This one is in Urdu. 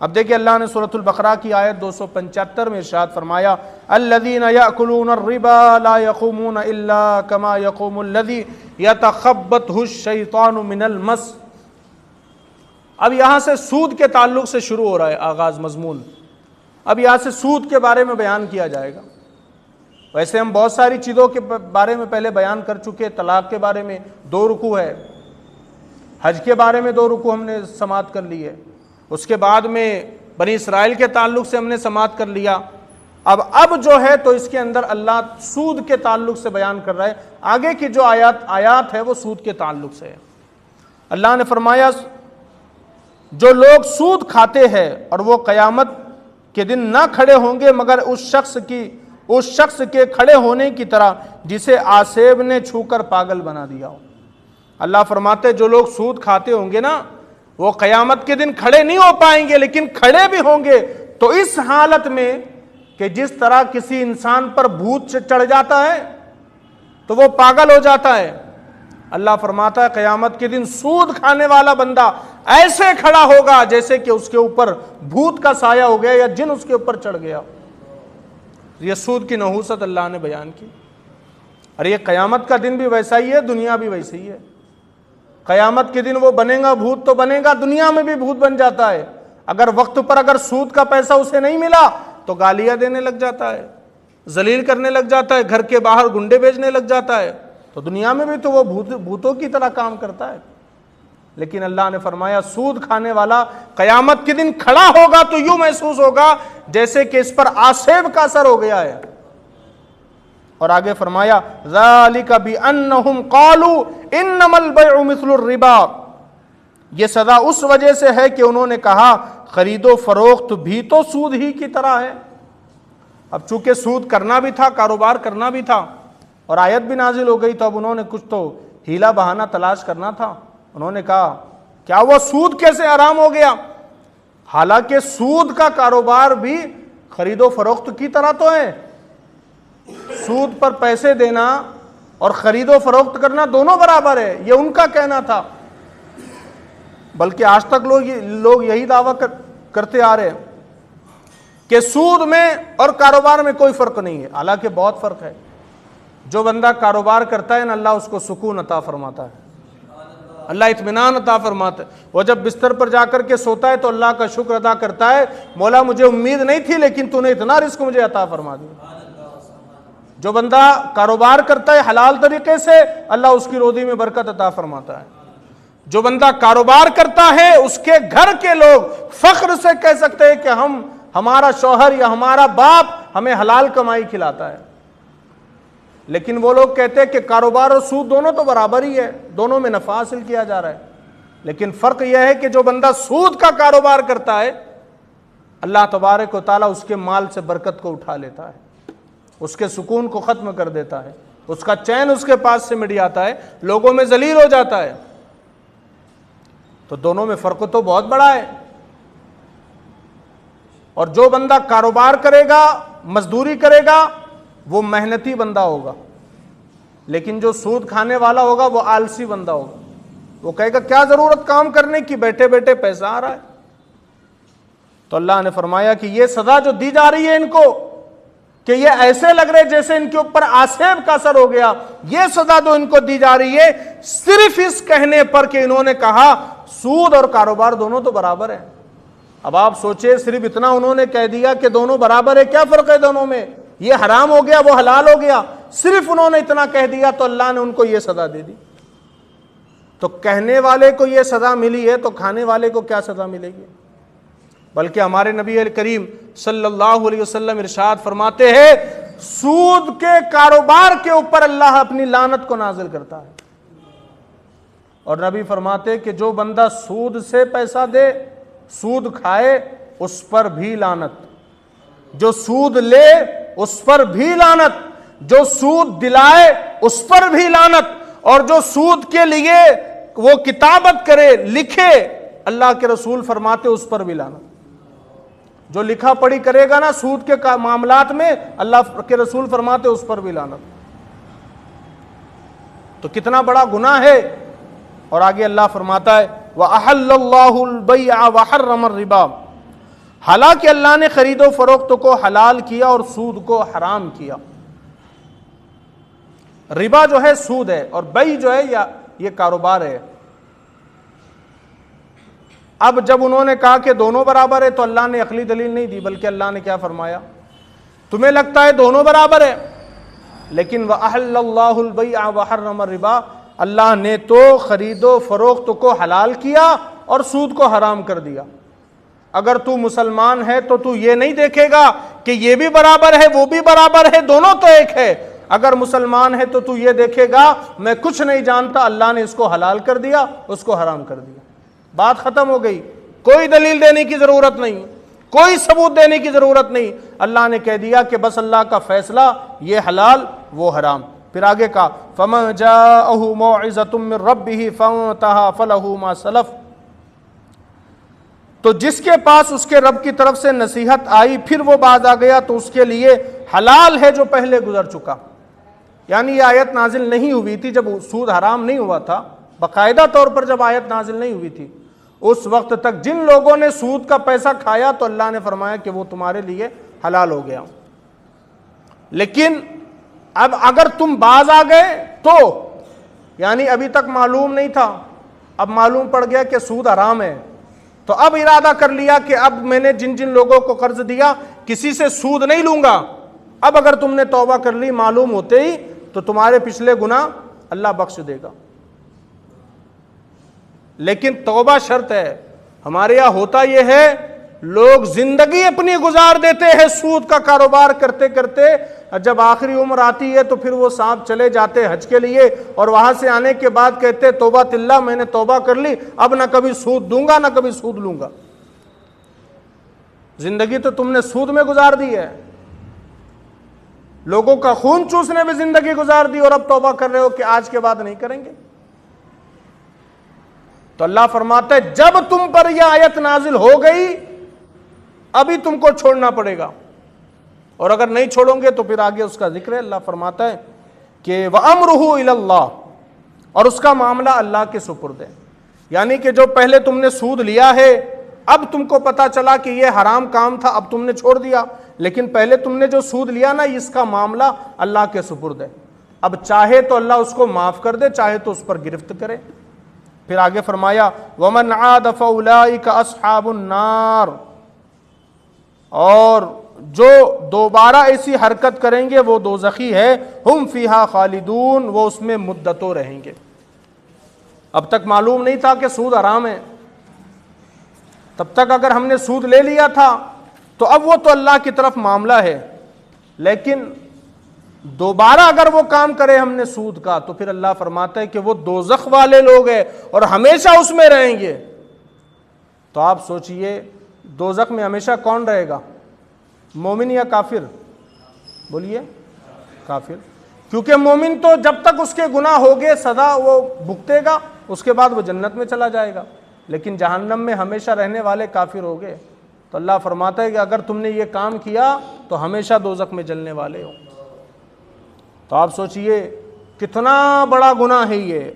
اب دیکھیں اللہ نے سورۃ البقرہ کی آیت 275 میں ارشاد فرمایا الذین یأکلون الربا لا یقومون الا کما یقوم الذی یتخبطہ الشیطان من المس۔ اب یہاں سے سود کے تعلق سے شروع ہو رہا ہے آغاز مضمون۔ اب یہاں سے سود کے بارے میں بیان کیا جائے گا۔ ویسے ہم بہت ساری چیزوں کے بارے میں پہلے بیان کر چکے، طلاق کے بارے میں 2 رکوع ہے، حج کے بارے میں 2 رکوع ہم نے سماعت کر لی ہے، اس کے بعد میں بنی اسرائیل کے تعلق سے ہم نے سماعت کر لیا۔ اب جو ہے تو اس کے اندر اللہ سود کے تعلق سے بیان کر رہا ہے، آگے کی جو آیات ہے وہ سود کے تعلق سے ہے۔ اللہ نے فرمایا جو لوگ سود کھاتے ہیں اور وہ قیامت کے دن نہ کھڑے ہوں گے مگر اس شخص کے کھڑے ہونے کی طرح جسے آسیب نے چھو کر پاگل بنا دیا ہو۔ اللہ فرماتے جو لوگ سود کھاتے ہوں گے نا وہ قیامت کے دن کھڑے نہیں ہو پائیں گے، لیکن کھڑے بھی ہوں گے تو اس حالت میں کہ جس طرح کسی انسان پر بھوت چڑھ جاتا ہے تو وہ پاگل ہو جاتا ہے۔ اللہ فرماتا ہے قیامت کے دن سود کھانے والا بندہ ایسے کھڑا ہوگا جیسے کہ اس کے اوپر بھوت کا سایہ ہو گیا یا جن اس کے اوپر چڑھ گیا۔ یہ سود کی نحوست اللہ نے بیان کی، اور یہ قیامت کا دن بھی ویسا ہی ہے، دنیا بھی ویسے ہی ہے۔ قیامت کے دن وہ بنے گا بھوت تو بنے گا، دنیا میں بھی بھوت بن جاتا ہے۔ اگر وقت پر اگر سود کا پیسہ اسے نہیں ملا تو گالیاں دینے لگ جاتا ہے، ذلیل کرنے لگ جاتا ہے، گھر کے باہر گنڈے بھیجنے لگ جاتا ہے، تو دنیا میں بھی تو وہ بھوتوں کی طرح کام کرتا ہے۔ لیکن اللہ نے فرمایا سود کھانے والا قیامت کے دن کھڑا ہوگا تو یوں محسوس ہوگا جیسے کہ اس پر آسیب کا اثر ہو گیا ہے۔ اور آگے فرمایا ذالک بانہم قالوا انما البیع مثل الربا، یہ سزا اس وجہ سے ہے کہ انہوں نے کہا خرید و فروخت بھی تو سود ہی کی طرح ہے۔ اب چونکہ سود کرنا بھی تھا، کاروبار کرنا بھی تھا، اور آیت بھی نازل ہو گئی، تو اب انہوں نے کچھ تو ہیلا بہانہ تلاش کرنا تھا۔ انہوں نے کہا کیا وہ سود کیسے حرام ہو گیا؟ حالانکہ سود کا کاروبار بھی خرید و فروخت کی طرح تو ہے، سود پر پیسے دینا اور خرید و فروخت کرنا دونوں برابر ہے، یہ ان کا کہنا تھا۔ بلکہ آج تک لوگ یہی دعویٰ کرتے آ رہے ہیں کہ سود میں اور کاروبار میں کوئی فرق نہیں ہے، حالانکہ بہت فرق ہے۔ جو بندہ کاروبار کرتا ہے نا اللہ اس کو سکون عطا فرماتا ہے، اللہ اطمینان عطا فرماتا ہے۔ وہ جب بستر پر جا کر کے سوتا ہے تو اللہ کا شکر ادا کرتا ہے، مولا مجھے امید نہیں تھی لیکن تو نے اتنا رزق مجھے عطا فرما دیا۔ جو بندہ کاروبار کرتا ہے حلال طریقے سے اللہ اس کی روزی میں برکت عطا فرماتا ہے۔ جو بندہ کاروبار کرتا ہے اس کے گھر کے لوگ فخر سے کہہ سکتے ہیں کہ ہمارا شوہر یا ہمارا باپ ہمیں حلال کمائی کھلاتا ہے۔ لیکن وہ لوگ کہتے ہیں کہ کاروبار اور سود دونوں تو برابر ہی ہے، دونوں میں نفع حاصل کیا جا رہا ہے۔ لیکن فرق یہ ہے کہ جو بندہ سود کا کاروبار کرتا ہے اللہ تبارک و تعالیٰ اس کے مال سے برکت کو اٹھا لیتا ہے، اس کے سکون کو ختم کر دیتا ہے، اس کا چین اس کے پاس سے مٹ جاتا ہے، لوگوں میں ذلیل ہو جاتا ہے۔ تو دونوں میں فرق تو بہت بڑا ہے۔ اور جو بندہ کاروبار کرے گا، مزدوری کرے گا، وہ محنتی بندہ ہوگا، لیکن جو سود کھانے والا ہوگا وہ آلسی بندہ ہوگا۔ وہ کہے گا کیا ضرورت کام کرنے کی، بیٹھے بیٹھے پیسہ آ رہا ہے۔ تو اللہ نے فرمایا کہ یہ سزا جو دی جا رہی ہے ان کو کہ یہ ایسے لگ رہے جیسے ان کے اوپر آسیب کا اثر ہو گیا، یہ سزا جو ان کو دی جا رہی ہے صرف اس کہنے پر کہ انہوں نے کہا سود اور کاروبار دونوں تو برابر ہیں۔ اب آپ سوچیں صرف اتنا انہوں نے کہہ دیا کہ دونوں برابر ہے، کیا فرق ہے دونوں میں؟ یہ حرام ہو گیا وہ حلال ہو گیا، صرف انہوں نے اتنا کہہ دیا تو اللہ نے ان کو یہ سزا دے دی۔ تو کہنے والے کو یہ سزا ملی ہے تو کھانے والے کو کیا سزا ملے گی؟ بلکہ ہمارے نبی کریم صلی اللہ علیہ وسلم ارشاد فرماتے ہیں سود کے کاروبار کے اوپر اللہ اپنی لعنت کو نازل کرتا ہے۔ اور نبی فرماتے کہ جو بندہ سود سے پیسہ دے، سود کھائے، اس پر بھی لعنت، جو سود لے اس پر بھی لعنت، جو سود دلائے اس پر بھی لعنت، اور جو سود کے لیے وہ کتابت کرے، لکھے، اللہ کے رسول فرماتے اس پر بھی لعنت۔ جو لکھا پڑھی کرے گا نا سود کے معاملات میں اللہ کے رسول فرماتے اس پر بھی لعنت۔ تو کتنا بڑا گناہ ہے۔ اور آگے اللہ فرماتا ہے وَأَحَلَّ اللَّهُ الْبَيْعَ وَحَرَّمَ الرِّبَا، حالانکہ اللہ نے خرید و فروخت کو حلال کیا اور سود کو حرام کیا۔ ربا جو ہے سود ہے، اور بیع جو ہے یہ کاروبار ہے۔ اب جب انہوں نے کہا کہ دونوں برابر ہے تو اللہ نے عقلی دلیل نہیں دی، بلکہ اللہ نے کیا فرمایا؟ تمہیں لگتا ہے دونوں برابر ہے، لیکن وَأَحَلَّ اللَّهُ الْبَيْعَ وَحَرَّمَ الرِّبَا، اللہ نے تو خرید و فروخت کو حلال کیا اور سود کو حرام کر دیا۔ اگر تو مسلمان ہے تو تو یہ نہیں دیکھے گا کہ یہ بھی برابر ہے وہ بھی برابر ہے، دونوں تو ایک ہے۔ اگر مسلمان ہے تو تو یہ دیکھے گا میں کچھ نہیں جانتا، اللہ نے اس کو حلال کر دیا اس کو حرام کر دیا، بات ختم ہو گئی۔ کوئی دلیل دینے کی ضرورت نہیں، کوئی ثبوت دینے کی ضرورت نہیں، اللہ نے کہہ دیا کہ بس اللہ کا فیصلہ، یہ حلال وہ حرام۔ پھر آگے کہا فَمَن جَاءَهُ مَوْعِظَةٌ مِّن رَّبِّهِ فَانتَهَىٰ فَلَهُ مَا سَلَفَ، تو جس کے پاس اس کے رب کی طرف سے نصیحت آئی پھر وہ باز آ گیا تو اس کے لیے حلال ہے جو پہلے گزر چکا۔ یعنی یہ آیت نازل نہیں ہوئی تھی جب سود حرام نہیں ہوا تھا، باقاعدہ طور پر جب آیت نازل نہیں ہوئی تھی اس وقت تک جن لوگوں نے سود کا پیسہ کھایا تو اللہ نے فرمایا کہ وہ تمہارے لیے حلال ہو گیا۔ لیکن اب اگر تم باز آ گئے تو، یعنی ابھی تک معلوم نہیں تھا، اب معلوم پڑ گیا کہ سود حرام ہے، تو اب ارادہ کر لیا کہ اب میں نے جن جن لوگوں کو قرض دیا کسی سے سود نہیں لوں گا، اب اگر تم نے توبہ کر لی معلوم ہوتے ہی تو تمہارے پچھلے گناہ اللہ بخش دے گا۔ لیکن توبہ شرط ہے۔ ہمارے یہاں ہوتا یہ ہے لوگ زندگی اپنی گزار دیتے ہیں سود کا کاروبار کرتے کرتے، جب آخری عمر آتی ہے تو پھر وہ صاحب چلے جاتے حج کے لیے اور وہاں سے آنے کے بعد کہتے توبہ تلّہ میں نے توبہ کر لی، اب نہ کبھی سود دوں گا نہ کبھی سود لوں گا۔ زندگی تو تم نے سود میں گزار دی ہے، لوگوں کا خون چوسنے میں زندگی گزار دی، اور اب توبہ کر رہے ہو کہ آج کے بعد نہیں کریں گے۔ تو اللہ فرماتا ہے جب تم پر یہ آیت نازل ہو گئی ابھی تم کو چھوڑنا پڑے گا، اور اگر نہیں چھوڑو گے تو پھر آگے اس کا ذکر ہے۔ اللہ فرماتا ہے کہ وَأَمْرُهُ إِلَى اللَّهِ، اور اس کا معاملہ اللہ کے سپرد ہے۔ یعنی کہ جو پہلے تم نے سود لیا ہے اب تم کو پتا چلا کہ یہ حرام کام تھا، اب تم نے چھوڑ دیا، لیکن پہلے تم نے جو سود لیا نا اس کا معاملہ اللہ کے سپرد ہے۔ اب چاہے تو اللہ اس کو معاف کر دے، چاہے تو اس پر گرفت کرے۔ پھر آگے فرمایا وَمَنْ عَادَ فَأُولَٰئِكَ أَصْحَابُ النَّارِ، اور جو دوبارہ ایسی حرکت کریں گے وہ دوزخی ہے، ہم فیہا خالدون، وہ اس میں مدتوں رہیں گے۔ اب تک معلوم نہیں تھا کہ سود حرام ہے، تب تک اگر ہم نے سود لے لیا تھا تو اب وہ تو اللہ کی طرف معاملہ ہے، لیکن دوبارہ اگر وہ کام کرے ہم نے سود کا تو پھر اللہ فرماتا ہے کہ وہ دوزخ والے لوگ ہیں اور ہمیشہ اس میں رہیں گے۔ تو آپ سوچئے دوزخ میں ہمیشہ کون رہے گا، مومن یا کافر؟ بولیے کافر، کیونکہ مومن تو جب تک اس کے گناہ ہوگے سزا وہ بھگتے گا، اس کے بعد وہ جنت میں چلا جائے گا، لیکن جہنم میں ہمیشہ رہنے والے کافر ہوگے۔ تو اللہ فرماتا ہے کہ اگر تم نے یہ کام کیا تو ہمیشہ دوزخ میں جلنے والے ہو۔ تو آپ سوچئے کتنا بڑا گناہ ہے یہ۔